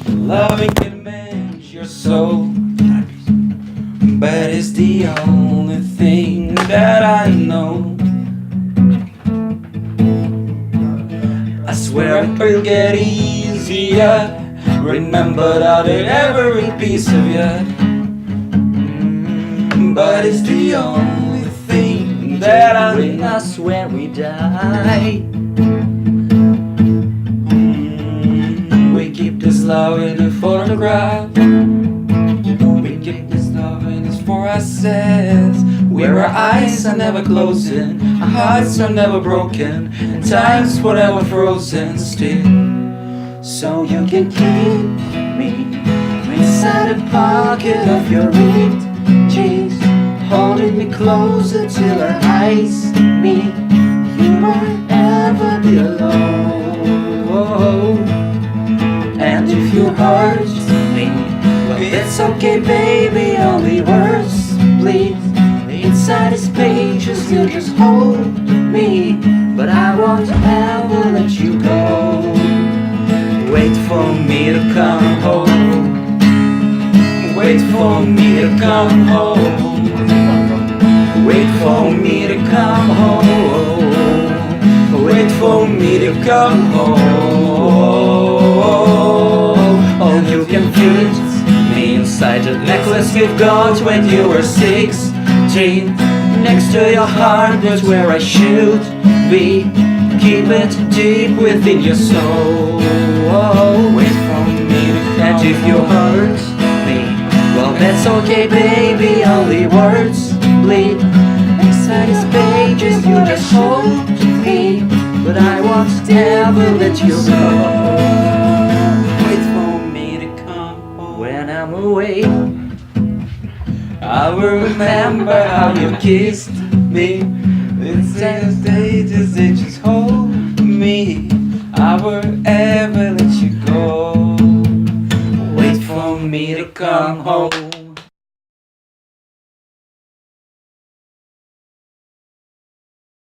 Loving can mend your soul, but it's the only thing that I know. I swear it will get easier. Remember that every piece of you, but it's the only thing that I know. I swear we die. We keep this love in a photograph. We keep this love in this for ourselves, where our eyes are never closing, our hearts are never broken, and time's forever frozen still. So you can keep me inside the pocket of your ripped jeans, holding me closer till our eyes meet. You won't ever be alone. And if you hurt me, well, it's okay, baby, only words bleed. Inside these pages you'll just hold me, but I won't ever let you go. Wait for me to come home. Wait for me to come home. Wait for me to come home. Wait for me to come home. Oh, you can fit me inside the necklace you got when you were 16. Next to your heart, that's where I should be. Keep it deep within your soul. Wait for me to come. And if you hurt me, well, that's okay, baby, only words bleed. Inside these pages you just hold me, but I won't ever let you go. Wait for me to come home. When I'm away, I will remember how you kissed me. Inside the stages they just hold me. I will ever let you go. Wait for me to come home.